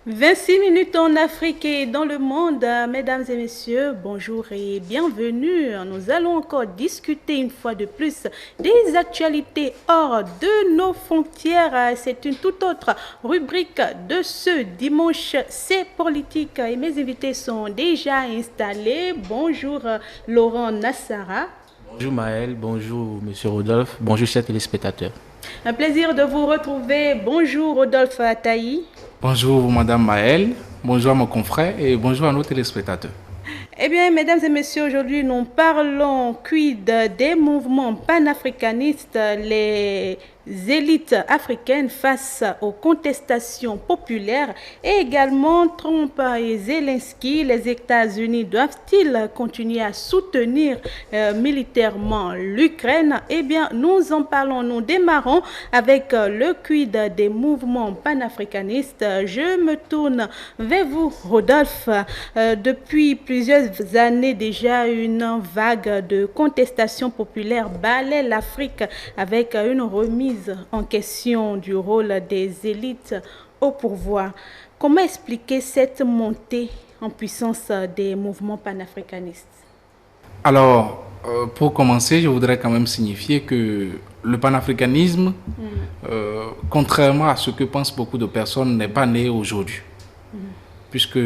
26 minutes en Afrique et dans le monde. Mesdames et messieurs, bonjour et bienvenue. Nous allons encore discuter une fois de plus des actualités hors de nos frontières. C'est une toute autre rubrique de ce dimanche. C'est politique et mes invités sont déjà installés. Bonjour Laurent Nassara. Bonjour Maël, bonjour Monsieur Rodolphe, bonjour chers téléspectateurs. Un plaisir de vous retrouver. Bonjour Rodolphe Ataï. Bonjour Madame Maël, bonjour à mon confrère et bonjour à nos téléspectateurs. Eh bien, mesdames et messieurs, aujourd'hui, nous parlons quid des mouvements panafricanistes, les élites africaines face aux contestations populaires et également Trump et Zelensky. Les États-Unis doivent-ils continuer à soutenir militairement l'Ukraine? Eh bien, nous en parlons, nous démarrons avec le quid des mouvements panafricanistes. Je me tourne vers vous, Rodolphe. Depuis plusieurs années déjà, une vague de contestation populaire balaie l'Afrique avec une remise en question du rôle des élites au pouvoir. Comment expliquer cette montée en puissance des mouvements panafricanistes? Alors, pour commencer, je voudrais quand même signifier que le panafricanisme, contrairement à ce que pensent beaucoup de personnes, n'est pas né aujourd'hui. Puisque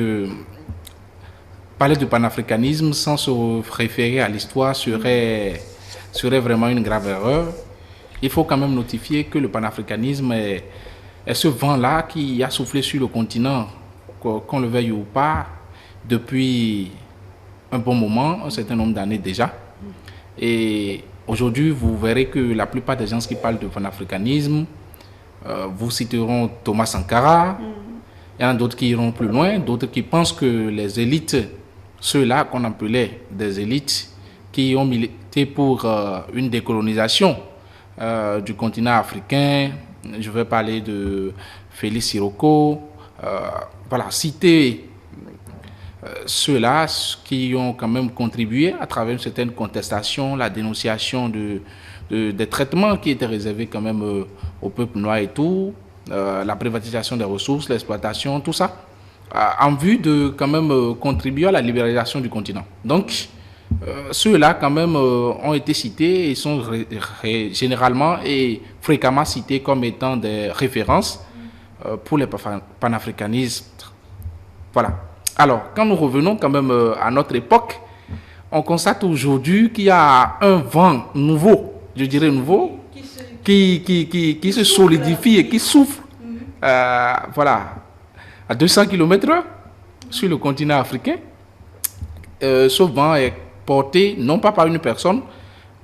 parler de panafricanisme sans se référer à l'histoire serait vraiment une grave erreur. Il faut quand même notifier que le panafricanisme est ce vent-là qui a soufflé sur le continent, qu'on le veuille ou pas, depuis un bon moment, un certain nombre d'années déjà. Et aujourd'hui, vous verrez que la plupart des gens qui parlent de panafricanisme, vous citeront Thomas Sankara, il y en a d'autres qui iront plus loin, d'autres qui pensent que les élites, ceux-là qu'on appelait des élites, qui ont milité pour une décolonisation du continent africain, je vais parler de Félix Siroko, voilà, citer ceux-là qui ont quand même contribué à travers une certaine contestation, la dénonciation des traitements qui étaient réservés quand même au peuple noir et tout, la privatisation des ressources, l'exploitation, tout ça, en vue de quand même contribuer à la libéralisation du continent. Donc, ceux-là quand même ont été cités et sont généralement et fréquemment cités comme étant des références pour les panafricanistes. Voilà. Alors, quand nous revenons quand même à notre époque, on constate aujourd'hui qu'il y a un vent nouveau, je dirais nouveau, qui se solidifie et qui souffle voilà, à 200 km/h sur le continent africain. Ce vent est porté non pas par une personne,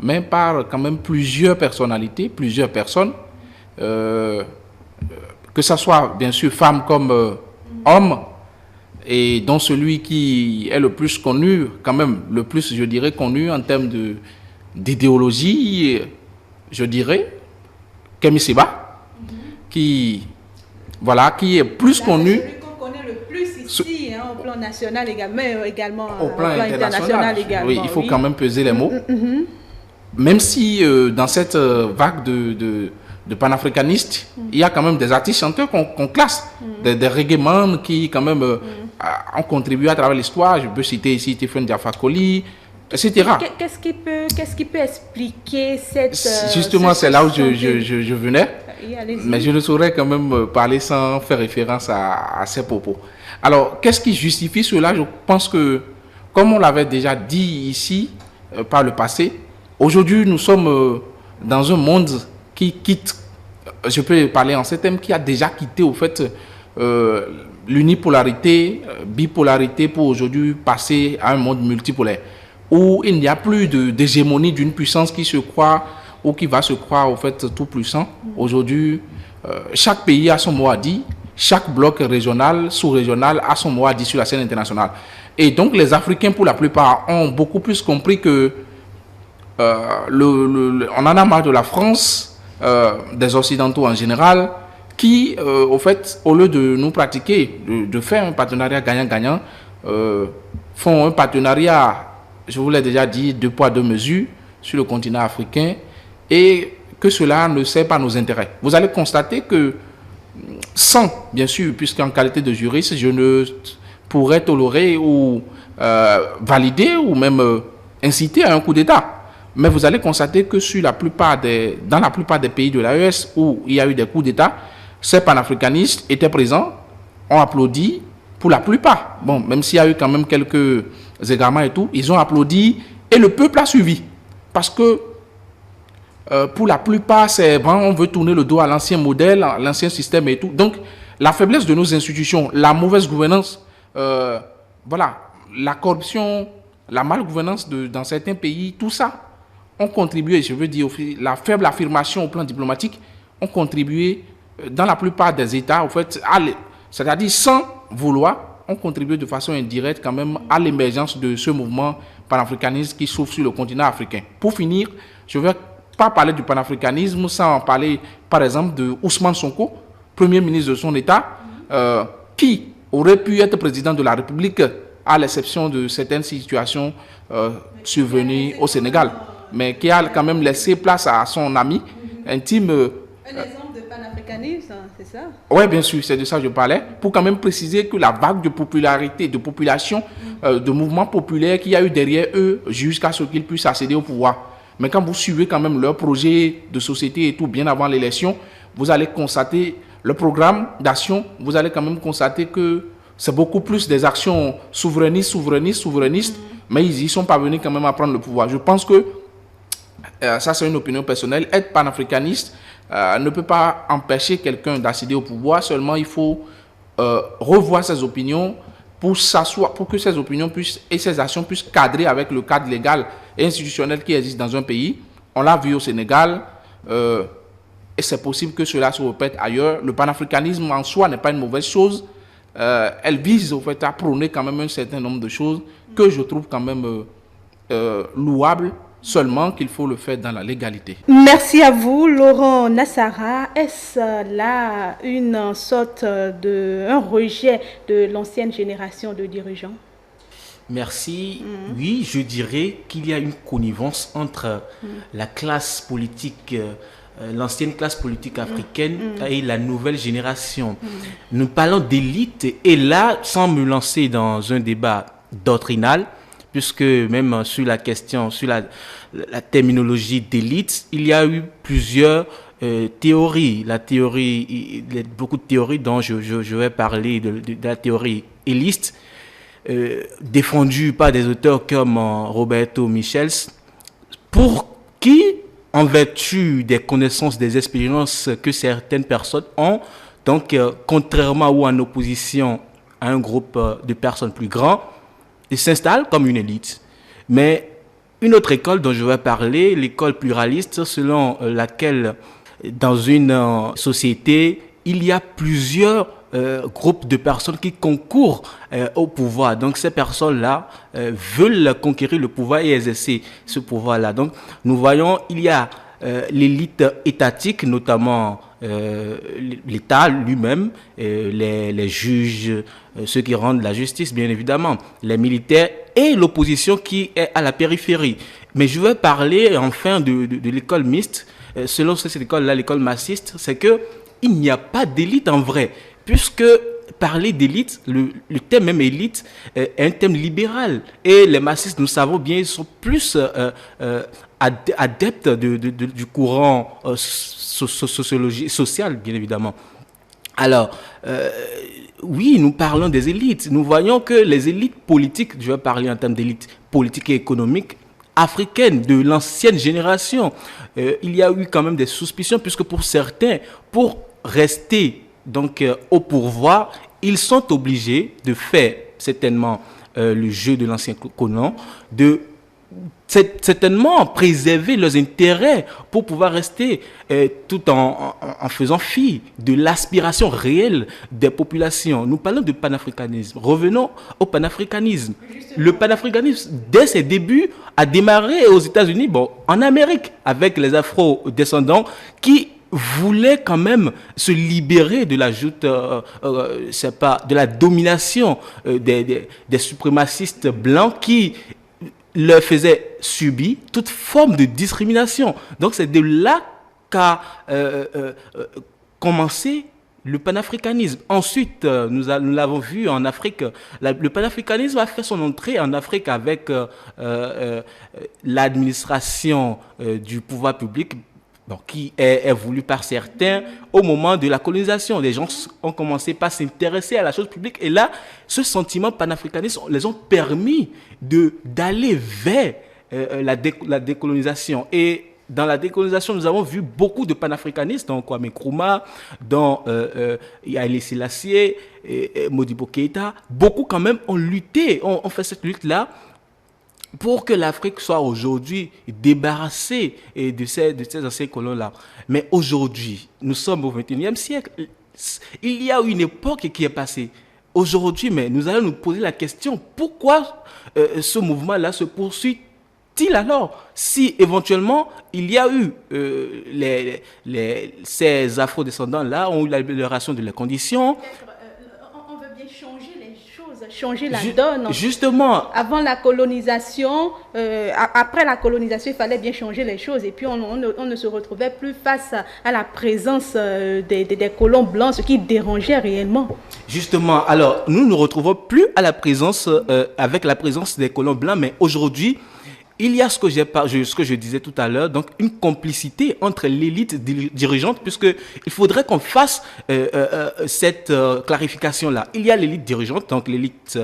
mais par quand même plusieurs personnalités, plusieurs personnes, que ce soit bien sûr femmes comme hommes, et dont celui qui est le plus connu, quand même le plus, je dirais, connu en termes d'idéologie, je dirais, Kemi Seba, qui est plus connu. Ici, au plan national également au plan international également. Oui, il faut quand même peser les mots. Même si dans cette vague de panafricanistes, il y a quand même des artistes chanteurs qu'on classe, des reggaeman qui quand même ont contribué à travers l'histoire. Je peux citer ici Stephen Jaffa Koli, etc. Qu'est-ce qui peut expliquer cette... Justement, c'est là où je venais. Mais je ne saurais quand même parler sans faire référence à ces propos. Alors, qu'est-ce qui justifie cela? Je pense que, comme on l'avait déjà dit ici par le passé, aujourd'hui, nous sommes dans un monde qui quitte, je peux parler en ces termes, qui a déjà quitté au fait l'unipolarité, bipolarité pour aujourd'hui passer à un monde multipolaire, où il n'y a plus d'hégémonie d'une puissance qui se croit ou qui va se croire au fait tout puissant. Aujourd'hui, chaque pays a son mot à dire, chaque bloc régional, sous-régional a son mot à dire sur la scène internationale. Et donc les Africains, pour la plupart, ont beaucoup plus compris que on en a marre de la France, des Occidentaux en général, qui, au fait, au lieu de nous pratiquer, de faire un partenariat gagnant-gagnant, font un partenariat, je vous l'ai déjà dit, 2 poids 2 mesures sur le continent africain, et que cela ne sert pas nos intérêts. Vous allez constater que sans, bien sûr, puisqu'en qualité de juriste, je ne pourrais tolérer ou valider ou même inciter à un coup d'État. Mais vous allez constater que dans la plupart des pays de l'AES où il y a eu des coups d'État, ces panafricanistes étaient présents, ont applaudi pour la plupart. Bon, même s'il y a eu quand même quelques égarements et tout, ils ont applaudi et le peuple a suivi. Parce que pour la plupart, c'est vraiment, on veut tourner le dos à l'ancien modèle, à l'ancien système et tout. Donc, la faiblesse de nos institutions, la mauvaise gouvernance, voilà, la corruption, la malgouvernance dans certains pays, tout ça ont contribué, je veux dire, la faible affirmation au plan diplomatique ont contribué dans la plupart des États, au fait, c'est-à-dire sans vouloir, ont contribué de façon indirecte quand même à l'émergence de ce mouvement panafricaniste qui s'ouvre sur le continent africain. Pour finir, je vais pas parler du panafricanisme sans parler, par exemple, de Ousmane Sonko, premier ministre de son État, qui aurait pu être président de la République à l'exception de certaines situations survenues au Sénégal, mais qui a quand même laissé place à son ami intime. Un exemple de panafricanisme, c'est ça? Oui, bien sûr, c'est de ça que je parlais, pour quand même préciser que la vague de popularité, de population, de mouvements populaires qu'il y a eu derrière eux jusqu'à ce qu'ils puissent accéder au pouvoir. Mais quand vous suivez quand même leur projet de société et tout, bien avant l'élection, vous allez constater le programme d'action, vous allez quand même constater que c'est beaucoup plus des actions souverainistes, mais ils y sont parvenus quand même à prendre le pouvoir. Je pense que, ça c'est une opinion personnelle, être panafricaniste ne peut pas empêcher quelqu'un d'accéder au pouvoir, seulement il faut revoir ses opinions pour que ces opinions et ces actions puissent cadrer avec le cadre légal et institutionnel qui existe dans un pays. On l'a vu au Sénégal, et c'est possible que cela se répète ailleurs. Le panafricanisme en soi n'est pas une mauvaise chose. Elle vise au fait à prôner quand même un certain nombre de choses que je trouve quand même louables, seulement qu'il faut le faire dans la légalité. Merci à vous, Laurent Nassara. Est-ce là une sorte un rejet de l'ancienne génération de dirigeants? Merci. Oui, je dirais qu'il y a une connivence entre la classe politique, l'ancienne classe politique africaine et la nouvelle génération. Nous parlons d'élite et là, sans me lancer dans un débat doctrinal, puisque même sur la question, sur la terminologie d'élite, il y a eu plusieurs théories. Beaucoup de théories dont je vais parler de la théorie éliste, défendue par des auteurs comme Roberto Michels, pour qui, en vertu des connaissances, des expériences que certaines personnes ont, donc contrairement ou en opposition à un groupe de personnes plus grand, ils s'installent comme une élite. Mais une autre école dont je vais parler, l'école pluraliste, selon laquelle dans une société, il y a plusieurs groupes de personnes qui concourent au pouvoir. Donc ces personnes-là veulent conquérir le pouvoir et exercer ce pouvoir-là. Donc nous voyons, il y a l'élite étatique, notamment l'État lui-même, les juges, ceux qui rendent la justice, bien évidemment, les militaires et l'opposition qui est à la périphérie. Mais je veux parler enfin de l'école mixte. Selon cette école-là, l'école marxiste, c'est qu'il n'y a pas d'élite en vrai, puisque parler d'élite, le thème même élite est un thème libéral. Et les marxistes, nous savons bien, ils sont plus adeptes du courant sociologie social, bien évidemment. Alors, oui, nous parlons des élites. Nous voyons que les élites politiques, je vais parler en termes d'élites politiques et économiques, africaines de l'ancienne génération, il y a eu quand même des suspicions, puisque pour certains, pour rester donc au pouvoir, ils sont obligés de faire certainement le jeu de l'ancien colon, de certainement préserver leurs intérêts pour pouvoir rester tout en faisant fi de l'aspiration réelle des populations. Nous parlons de panafricanisme. Revenons au panafricanisme. Le panafricanisme, dès ses débuts, a démarré aux États-Unis, en Amérique, avec les afro-descendants qui voulaient quand même se libérer de la joute, de la domination des suprémacistes blancs qui leur faisait subir toute forme de discrimination. Donc c'est de là qu'a commencé le panafricanisme. Ensuite, nous l'avons vu en Afrique, le panafricanisme a fait son entrée en Afrique avec l'administration du pouvoir public, bon, qui est voulu par certains au moment de la colonisation. Les gens ont commencé par s'intéresser à la chose publique et là, ce sentiment panafricaniste les ont permis d'aller vers la décolonisation. Et dans la décolonisation, nous avons vu beaucoup de panafricanistes, dont Kwame Nkrumah, dont Haïlé Sélassié, et Modibo Keïta. Beaucoup quand même ont lutté, ont fait cette lutte-là pour que l'Afrique soit aujourd'hui débarrassée de ces anciens colons-là. Mais aujourd'hui, nous sommes au XXIe siècle. Il y a une époque qui est passée. Aujourd'hui, mais nous allons nous poser la question, pourquoi ce mouvement-là se poursuit-il alors, si éventuellement il y a eu ces afro-descendants-là ont eu l'amélioration de leurs conditions. On veut bien changer les choses, changer la donne. Justement. Avant la colonisation, après la colonisation, il fallait bien changer les choses. Et puis on ne se retrouvait plus face à la présence des colons blancs, ce qui dérangeait réellement. Justement, alors nous ne retrouvons plus à la présence, avec la présence des colons blancs, mais aujourd'hui, il y a ce que je disais tout à l'heure, donc une complicité entre l'élite dirigeante, puisqu'il faudrait qu'on fasse cette clarification-là. Il y a l'élite dirigeante, donc l'élite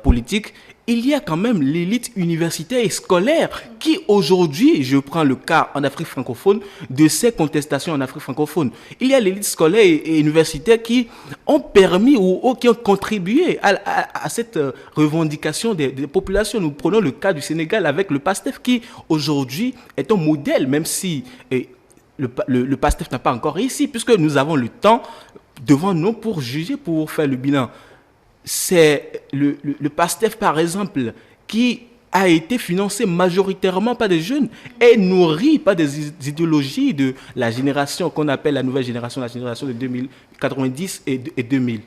politique. Il y a quand même l'élite universitaire et scolaire qui aujourd'hui, je prends le cas en Afrique francophone, de ces contestations en Afrique francophone. Il y a l'élite scolaire et universitaire qui ont permis ou qui ont contribué à cette revendication des populations. Nous prenons le cas du Sénégal avec le PASTEF qui aujourd'hui est un modèle, même si le PASTEF n'a pas encore réussi, puisque nous avons le temps devant nous pour juger, pour faire le bilan. C'est le PASTEF, par exemple, qui a été financé majoritairement par des jeunes et nourri par des idéologies de la génération qu'on appelle la nouvelle génération, la génération de 1990 et 2000.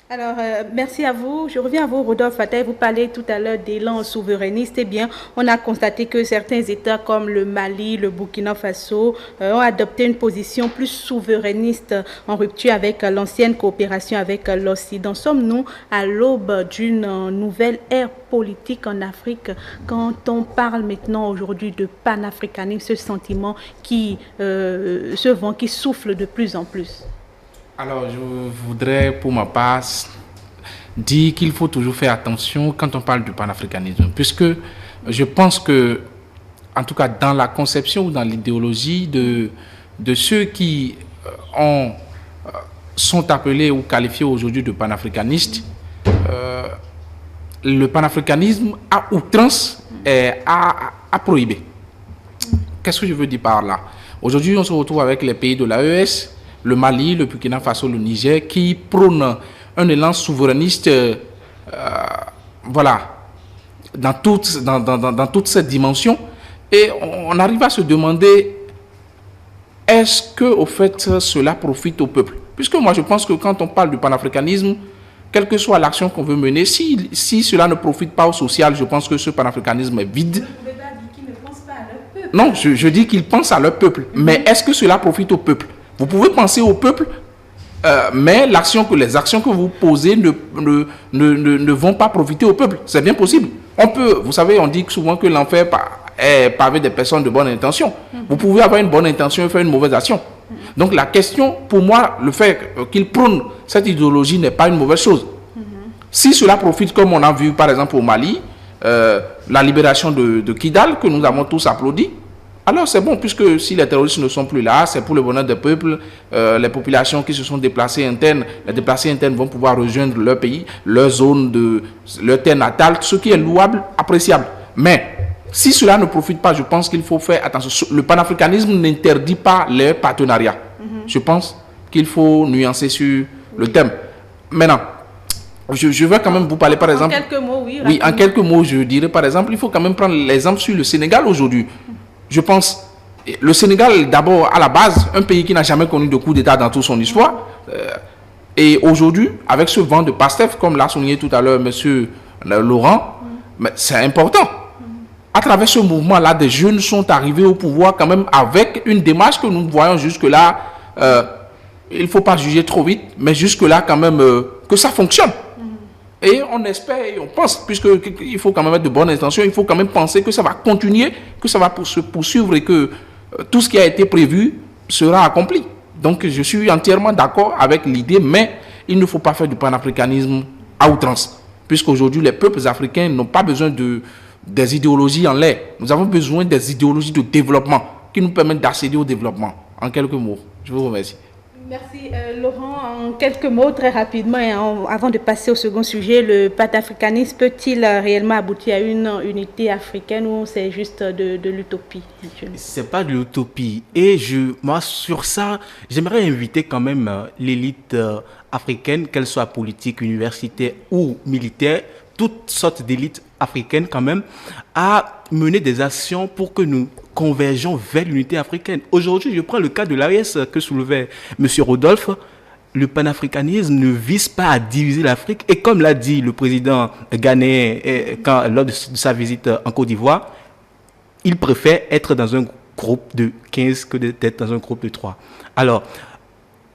Alors, merci à vous. Je reviens à vous, Rodolphe Attah. Vous parlez tout à l'heure d'élan souverainiste. Eh bien, on a constaté que certains États comme le Mali, le Burkina Faso ont adopté une position plus souverainiste en rupture avec l'ancienne coopération avec l'Occident. Sommes-nous à l'aube d'une nouvelle ère politique en Afrique quand on parle maintenant aujourd'hui de panafricanisme, ce sentiment qui se vend, qui souffle de plus en plus? Alors, je voudrais, pour ma part, dire qu'il faut toujours faire attention quand on parle du panafricanisme, puisque je pense que, en tout cas dans la conception ou dans l'idéologie de ceux qui sont appelés ou qualifiés aujourd'hui de panafricanistes, le panafricanisme à outrance est à prohiber. Qu'est-ce que je veux dire par là? Aujourd'hui, on se retrouve avec les pays de l'AES, le Mali, le Burkina Faso, le Niger, qui prônent un élan souverainiste, voilà, dans toute cette dimension. Et on arrive à se demander, est-ce que, au fait, cela profite au peuple? Puisque moi, je pense que quand on parle du panafricanisme, quelle que soit l'action qu'on veut mener, si cela ne profite pas au social, je pense que ce panafricanisme est vide. Vous ne pouvez pas dire qu'ils ne pensent pas à leur peuple. Non, je dis qu'ils pensent à leur peuple. Mais est-ce que cela profite au peuple? Vous pouvez penser au peuple, mais les actions que vous posez ne vont pas profiter au peuple. C'est bien possible. Vous savez, on dit souvent que l'enfer est pavé des personnes de bonne intention. Vous pouvez avoir une bonne intention et faire une mauvaise action. Donc la question, pour moi, le fait qu'il prône cette idéologie n'est pas une mauvaise chose. Si cela profite, comme on a vu par exemple au Mali, la libération de Kidal, que nous avons tous applaudi, alors c'est bon, puisque si les terroristes ne sont plus là, c'est pour le bonheur des peuples, les populations qui se sont déplacées internes, les déplacés internes vont pouvoir rejoindre leur pays, leur zone, leur terre natale, ce qui est louable, appréciable. Mais si cela ne profite pas, je pense qu'il faut faire attention. Le panafricanisme n'interdit pas les partenariats. Je pense qu'il faut nuancer sur le thème. Maintenant, je vais quand même vous parler par exemple... En quelques mots, oui. Oui, en quelques mots, je dirais par exemple, il faut quand même prendre l'exemple sur le Sénégal aujourd'hui. Je pense, le Sénégal, d'abord, à la base, un pays qui n'a jamais connu de coup d'État dans toute son histoire. Et aujourd'hui, avec ce vent de PASTEF, comme l'a souligné tout à l'heure M. Laurent, c'est important. À travers ce mouvement-là, des jeunes sont arrivés au pouvoir quand même avec une démarche que nous voyons jusque-là Il ne faut pas juger trop vite, mais jusque-là, quand même, que ça fonctionne. Et on espère et on pense, puisqu'il faut quand même être de bonnes intentions, il faut quand même penser que ça va continuer, que ça va se poursuivre et que tout ce qui a été prévu sera accompli. Donc, je suis entièrement d'accord avec l'idée, mais il ne faut pas faire du panafricanisme à outrance. Puisqu'aujourd'hui, les peuples africains n'ont pas besoin des idéologies en l'air. Nous avons besoin des idéologies de développement qui nous permettent d'accéder au développement. En quelques mots, je vous remercie. Merci. Laurent, en quelques mots, très rapidement, et avant de passer au second sujet, le panafricanisme peut-il réellement aboutir à une unité africaine ou c'est juste de l'utopie? C'est pas de l'utopie. Et moi, sur ça, j'aimerais inviter quand même l'élite africaine, qu'elle soit politique, universitaire ou militaire, toutes sortes d'élites africaines quand même, à mener des actions pour que nous convergeons vers l'unité africaine. Aujourd'hui, je prends le cas de l'AES que soulevait M. Rodolphe. Le panafricanisme ne vise pas à diviser l'Afrique. Et comme l'a dit le président ghanéen lors de sa visite en Côte d'Ivoire, il préfère être dans un groupe de 15 que d'être dans un groupe de 3. Alors,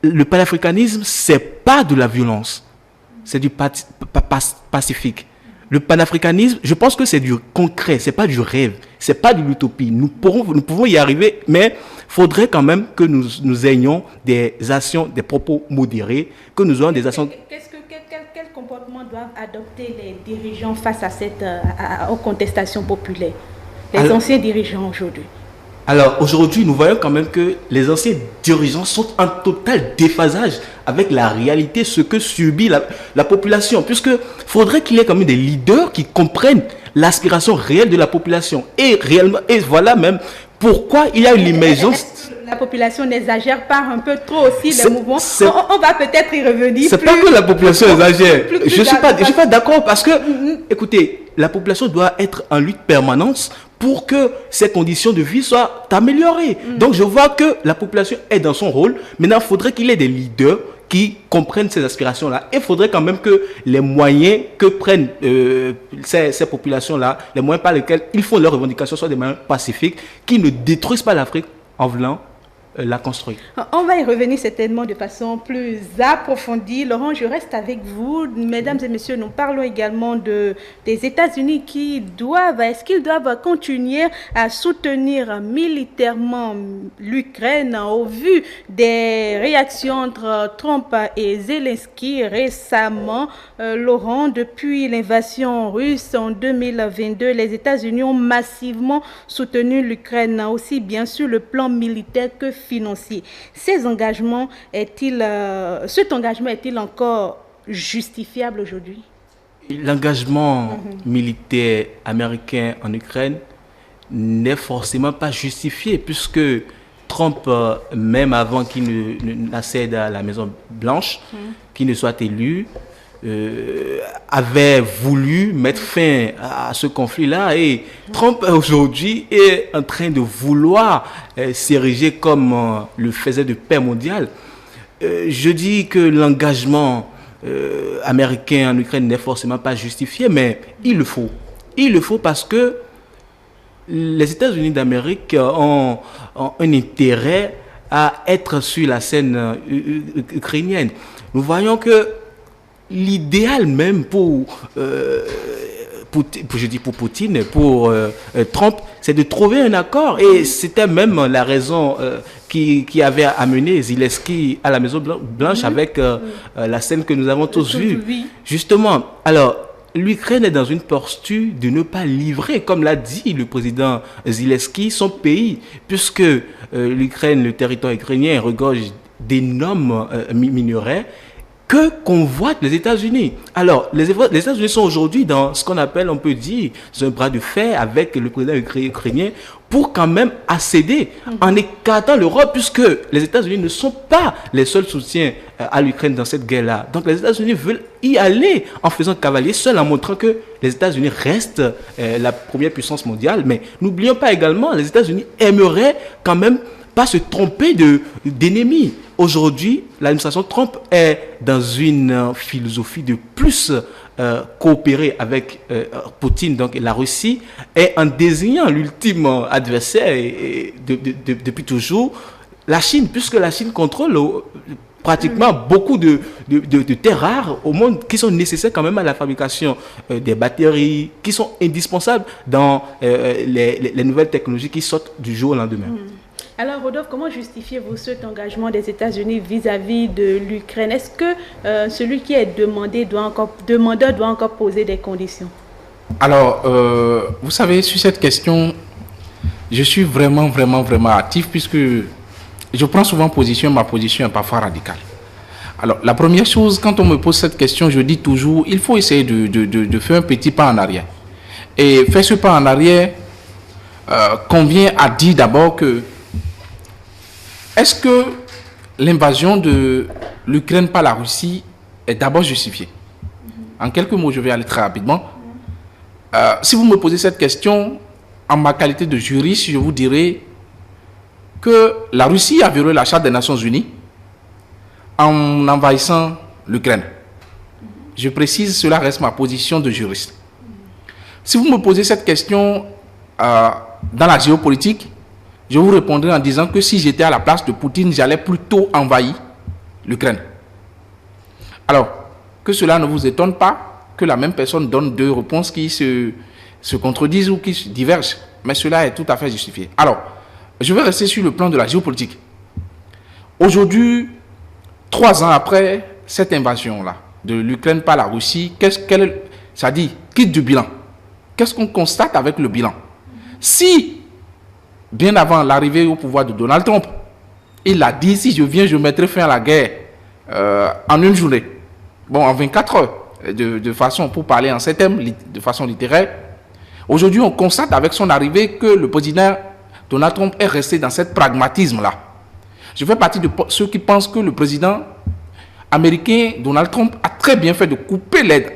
le panafricanisme, c'est pas de la violence, c'est du pacifique. Le panafricanisme, je pense que c'est du concret, c'est pas du rêve, c'est pas de l'utopie. Nous pouvons y arriver, mais faudrait quand même que nous ayons des actions, des propos modérés, que nous ayons des actions. Quel comportement doivent adopter les dirigeants face à aux contestations populaires, anciens dirigeants aujourd'hui? Alors aujourd'hui, nous voyons quand même que les anciens dirigeants sont en total déphasage avec la réalité, ce que subit la population, puisque faudrait qu'il y ait quand même des leaders qui comprennent l'aspiration réelle de la population. Et voilà même pourquoi il y a une émergence. La population n'exagère pas un peu trop aussi les mouvements. On va peut-être y revenir. C'est pas que la population exagère. Je ne suis pas d'accord parce que, écoutez, la population doit être en lutte permanente pour que ces conditions de vie soient améliorées. Donc je vois que la population est dans son rôle. Maintenant, il faudrait qu'il y ait des leaders qui comprennent ces aspirations-là. Et il faudrait quand même que les moyens que prennent ces populations-là, les moyens par lesquels ils font leurs revendications, soient des moyens pacifiques, qui ne détruisent pas l'Afrique en voulant la construire. On va y revenir certainement de façon plus approfondie. Laurent, je reste avec vous. Mesdames et messieurs, nous parlons également des États-Unis est-ce qu'ils doivent continuer à soutenir militairement l'Ukraine au vu des réactions entre Trump et Zelensky récemment. Laurent, depuis l'invasion russe en 2022, les États-Unis ont massivement soutenu l'Ukraine, aussi bien sur le plan militaire que financier. Cet engagement est-il encore justifiable aujourd'hui? L'engagement militaire américain en Ukraine n'est forcément pas justifié puisque Trump, même avant qu'il n'accède à la Maison Blanche, qu'il ne soit élu, avait voulu mettre fin à ce conflit-là et Trump aujourd'hui est en train de vouloir s'ériger comme le faisait de paix mondiale. Je dis que l'engagement américain en Ukraine n'est forcément pas justifié, mais il le faut. Il le faut parce que les États-Unis d'Amérique ont un intérêt à être sur la scène ukrainienne. Nous voyons que l'idéal même pour Poutine, pour Trump, c'est de trouver un accord. Et c'était même la raison qui avait amené Zelensky à la Maison Blanche avec la scène que nous avons tous vue. Justement, alors, l'Ukraine est dans une posture de ne pas livrer, comme l'a dit le président Zelensky, son pays, puisque l'Ukraine, le territoire ukrainien, regorge d'énormes minerais que convoitent les États-Unis. Alors, les États-Unis sont aujourd'hui dans ce qu'on appelle, on peut dire, un bras de fer avec le président ukrainien pour quand même accéder en écartant l'Europe, puisque les États-Unis ne sont pas les seuls soutiens à l'Ukraine dans cette guerre-là. Donc, les États-Unis veulent y aller en faisant cavalier seul, en montrant que les États-Unis restent la première puissance mondiale. Mais n'oublions pas également, les États-Unis aimeraient quand même pas se tromper d'ennemis. Aujourd'hui, l'administration Trump est dans une philosophie de plus coopérer avec Poutine, donc la Russie, et en désignant l'ultime adversaire depuis toujours, la Chine, puisque la Chine contrôle pratiquement beaucoup de terres rares au monde qui sont nécessaires quand même à la fabrication des batteries, qui sont indispensables dans les nouvelles technologies qui sortent du jour au lendemain. Alors, Rodolphe, comment justifiez-vous cet engagement des États-Unis vis-à-vis de l'Ukraine? Est-ce que celui qui est demandeur doit encore poser des conditions? Alors, vous savez, sur cette question, je suis vraiment actif puisque je prends souvent position, ma position est parfois radicale. Alors, la première chose, quand on me pose cette question, je dis toujours, il faut essayer de faire un petit pas en arrière. Et faire ce pas en arrière convient à dire d'abord que est-ce que l'invasion de l'Ukraine par la Russie est d'abord justifiée? En quelques mots, je vais aller très rapidement. Si vous me posez cette question, en ma qualité de juriste, je vous dirai que la Russie a violé la Charte des Nations Unies en envahissant l'Ukraine. Je précise, cela reste ma position de juriste. Si vous me posez cette question dans la géopolitique, je vous répondrai en disant que si j'étais à la place de Poutine, j'allais plutôt envahir l'Ukraine. Alors, que cela ne vous étonne pas que la même personne donne deux réponses qui se contredisent ou qui divergent, mais cela est tout à fait justifié. Alors, je vais rester sur le plan de la géopolitique. Aujourd'hui, 3 ans après cette invasion-là de l'Ukraine par la Russie, ça dit, quitte du bilan. Qu'est-ce qu'on constate avec le bilan? Si, bien avant l'arrivée au pouvoir de Donald Trump, il a dit, si je viens, je mettrai fin à la guerre en une journée. Bon, en 24 heures, de façon, pour parler en ces termes, de façon littéraire. Aujourd'hui, on constate avec son arrivée que le président Donald Trump est resté dans ce pragmatisme-là. Je fais partie de ceux qui pensent que le président américain Donald Trump a très bien fait de couper l'aide,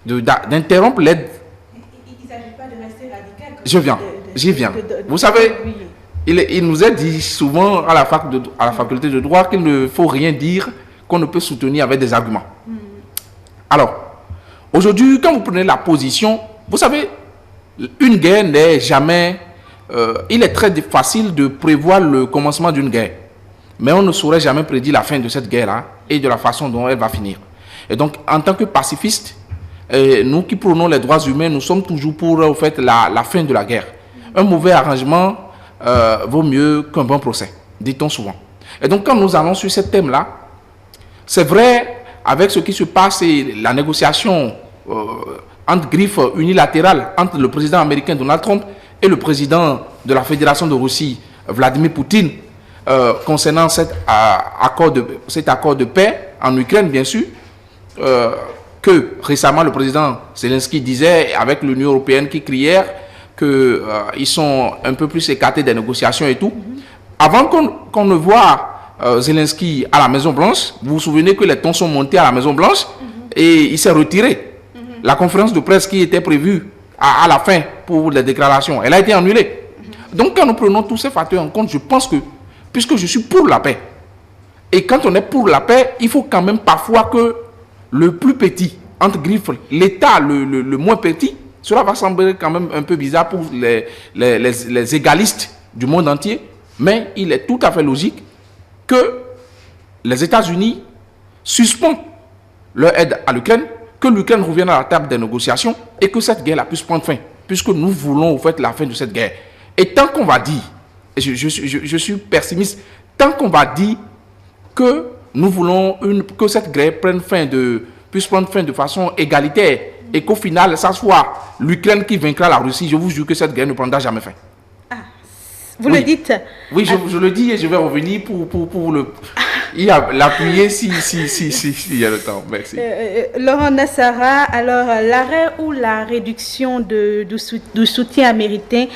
d'interrompre l'aide. Il ne s'agit pas de rester radical. J'y viens. Vous savez, il nous a dit souvent à la faculté de droit qu'il ne faut rien dire qu'on ne peut soutenir avec des arguments. Alors, aujourd'hui, quand vous prenez la position, vous savez, une guerre n'est jamais... il est très facile de prévoir le commencement d'une guerre. Mais on ne saurait jamais prédire la fin de cette guerre-là et de la façon dont elle va finir. Et donc, en tant que pacifistes, nous qui prônons les droits humains, nous sommes toujours pour en fait, la fin de la guerre. Un mauvais arrangement vaut mieux qu'un bon procès, dit-on souvent. Et donc, quand nous allons sur ce thème-là, c'est vrai, avec ce qui se passe et la négociation entre griffes unilatérales entre le président américain Donald Trump et le président de la Fédération de Russie, Vladimir Poutine, concernant cet accord de paix en Ukraine, bien sûr, que récemment le président Zelensky disait, avec l'Union européenne qui criait qu'ils sont un peu plus écartés des négociations et tout. Avant qu'on ne voit Zelensky à la Maison-Blanche, vous vous souvenez que les tons sont montés à la Maison-Blanche et il s'est retiré. La conférence de presse qui était prévue à la fin pour les déclarations, elle a été annulée. Donc quand nous prenons tous ces facteurs en compte, je pense que, puisque je suis pour la paix, et quand on est pour la paix, il faut quand même parfois que le plus petit, entre griffes, l'État le moins petit, cela va sembler quand même un peu bizarre pour les égalistes du monde entier, mais il est tout à fait logique que les États-Unis suspendent leur aide à l'Ukraine, que l'Ukraine revienne à la table des négociations et que cette guerre puisse prendre fin, puisque nous voulons en fait la fin de cette guerre. Et tant qu'on va dire, et je suis pessimiste, tant qu'on va dire que nous voulons que cette guerre puisse prendre fin de façon égalitaire et qu'au final, ça soit l'Ukraine qui vaincra la Russie, je vous jure que cette guerre ne prendra jamais fin. Vous le dites? Oui, je le dis et je vais revenir pour l'appuyer si il y a le temps. Merci. Laurent Nassara, alors l'arrêt ou la réduction du soutien américain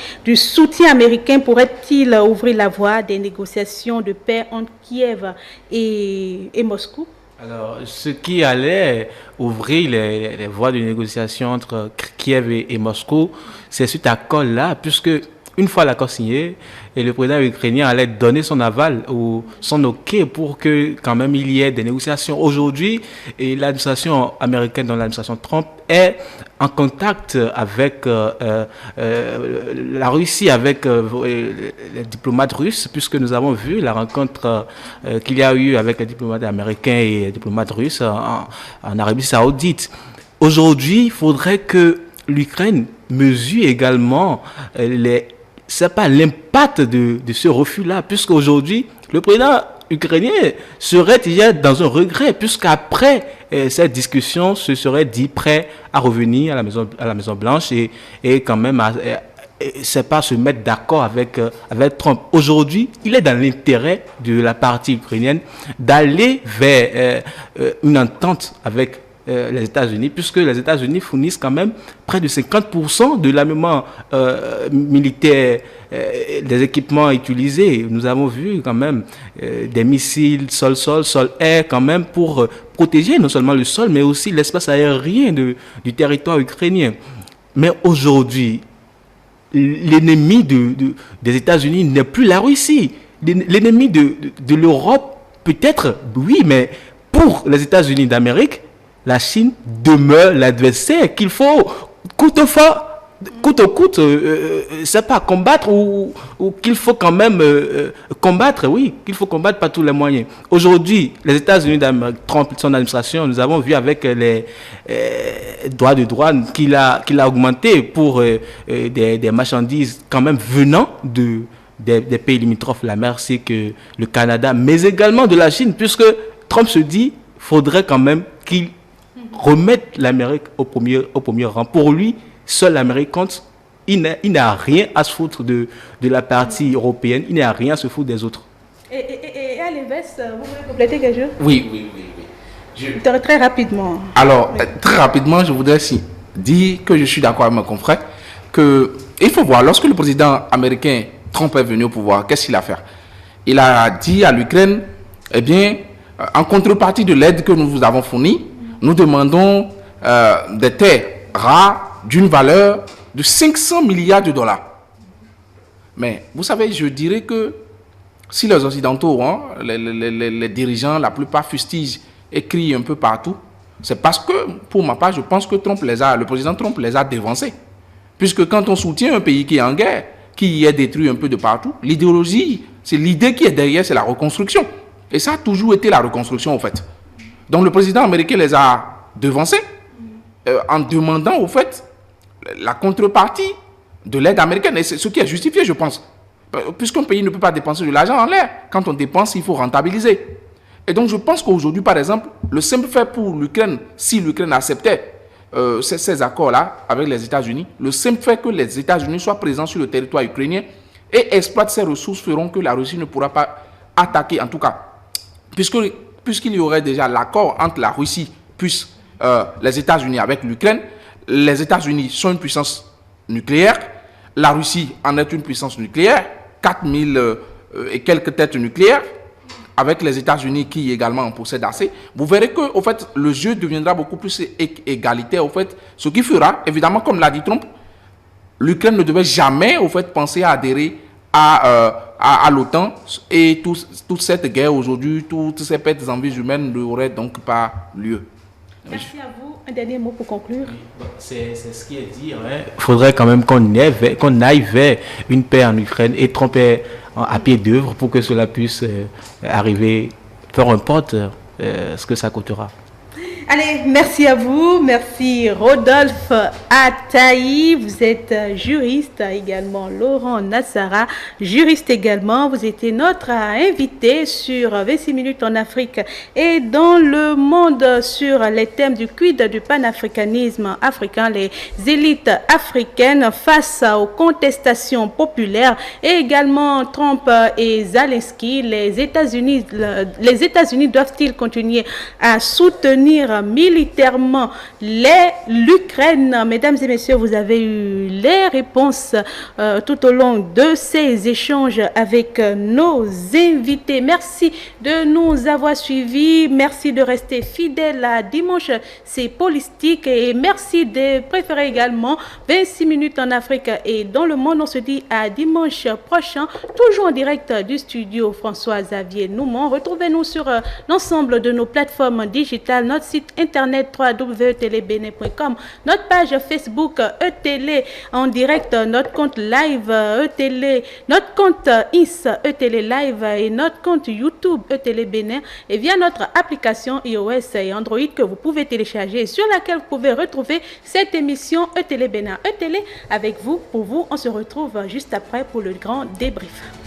pourrait-il ouvrir la voie des négociations de paix entre Kiev et Moscou? Alors, ce qui allait ouvrir les voies de négociation entre Kiev et Moscou, c'est cet accord-là, puisque une fois l'accord signé, et le président ukrainien allait donner son aval ou son OK pour que quand même il y ait des négociations. Aujourd'hui, et l'administration américaine, dans l'administration Trump, est en contact avec la Russie, avec les diplomates russes, puisque nous avons vu la rencontre qu'il y a eu avec les diplomates américains et les diplomates russes en Arabie Saoudite. Aujourd'hui, il faudrait que l'Ukraine mesure également l'impact de ce refus-là, puisqu'aujourd'hui, le président ukrainien serait déjà dans un regret, puisqu'après cette discussion, se serait dit prêt à revenir à la Maison Blanche et quand même c'est pas se mettre d'accord avec Trump. Aujourd'hui, il est dans l'intérêt de la partie ukrainienne d'aller vers une entente avec les États-Unis, puisque les États-Unis fournissent quand même près de 50% de l'armement militaire, des équipements utilisés. Nous avons vu quand même des missiles sol-sol, sol-air, quand même pour protéger non seulement le sol, mais aussi l'espace aérien du territoire ukrainien. Mais aujourd'hui, l'ennemi des États-Unis n'est plus la Russie. L'ennemi de l'Europe, peut-être, oui, mais pour les États-Unis d'Amérique, la Chine demeure l'adversaire qu'il faut coûte que coûte, c'est pas combattre ou qu'il faut quand même combattre, oui, qu'il faut combattre par tous les moyens. Aujourd'hui, les États-Unis d'Amérique, Trump, son administration, nous avons vu avec les droits de douane qu'il a augmenté pour des marchandises quand même venant des pays limitrophes, la mer, c'est que le Canada, mais également de la Chine, puisque Trump se dit, faudrait quand même qu'il remette l'Amérique au premier rang. Pour lui, seul l'Amérique compte. Il n'a rien à se foutre de la partie européenne. Il n'a rien à se foutre des autres. Et à l'inverse, vous voulez compléter quelque chose? Oui. Très rapidement. Alors, très rapidement, je voudrais dire que je suis d'accord avec mon confrère qu'il faut voir, lorsque le président américain Trump est venu au pouvoir, qu'est-ce qu'il a fait? Il a dit à l'Ukraine, eh bien, en contrepartie de l'aide que nous vous avons fournie, nous demandons des terres rares d'une valeur de 500 milliards de dollars. Mais vous savez, je dirais que si les Occidentaux, les dirigeants, la plupart fustigent et crient un peu partout, c'est parce que, pour ma part, je pense que le président Trump les a dévancés. Puisque quand on soutient un pays qui est en guerre, qui est détruit un peu de partout, l'idéologie, c'est l'idée qui est derrière, c'est la reconstruction. Et ça a toujours été la reconstruction, en fait. Donc le président américain les a devancés en demandant, au fait, la contrepartie de l'aide américaine. Et c'est ce qui est justifié, je pense. Puisqu'un pays ne peut pas dépenser de l'argent en l'air. Quand on dépense, il faut rentabiliser. Et donc je pense qu'aujourd'hui, par exemple, le simple fait pour l'Ukraine, si l'Ukraine acceptait ces accords-là avec les États-Unis, le simple fait que les États-Unis soient présents sur le territoire ukrainien et exploitent ces ressources feront que la Russie ne pourra pas attaquer, en tout cas. Puisqu'il y aurait déjà l'accord entre la Russie plus les États-Unis avec l'Ukraine, les États-Unis sont une puissance nucléaire, la Russie en est une puissance nucléaire, 4000 et quelques têtes nucléaires, avec les États-Unis qui également en possèdent assez. Vous verrez que, au fait, le jeu deviendra beaucoup plus égalitaire. Au fait, ce qui fera, évidemment, comme l'a dit Trump, l'Ukraine ne devait jamais, au fait, penser à adhérer à l'OTAN, et toute cette guerre aujourd'hui, toutes ces pertes en vies humaines n'auraient donc pas lieu. Merci à vous. Un dernier mot pour conclure. C'est ce qui est dit. Il faudrait quand même qu'on aille vers une paix en Ukraine et Trump est à pied d'œuvre pour que cela puisse arriver, peu importe ce que ça coûtera. Allez, merci à vous. Merci Rodolphe Ataï. Vous êtes juriste également. Laurent Nassara, juriste également. Vous étiez notre invité sur 26 minutes en Afrique et dans le monde sur les thèmes du quid du panafricanisme africain, les élites africaines face aux contestations populaires et également Trump et Zelensky. Les États-Unis doivent-ils continuer à soutenir soutenir militairement l'Ukraine. Mesdames et messieurs, vous avez eu les réponses tout au long de ces échanges avec nos invités. Merci de nous avoir suivis. Merci de rester fidèles à Dimanche, c'est Politique. Et merci de préférer également 26 minutes en Afrique et dans le monde. On se dit à dimanche prochain, toujours en direct du studio François-Xavier Noumon. Retrouvez-nous sur l'ensemble de nos plateformes digitales, notre site internet www.etelebene.com, notre page Facebook ETélé en direct, notre compte live ETélé, notre compte IS ETélé Live et notre compte YouTube ETélé Bénin, et via notre application iOS et Android que vous pouvez télécharger et sur laquelle vous pouvez retrouver cette émission ETélé Bénin. ETélé avec vous, pour vous. On se retrouve juste après pour le grand débrief.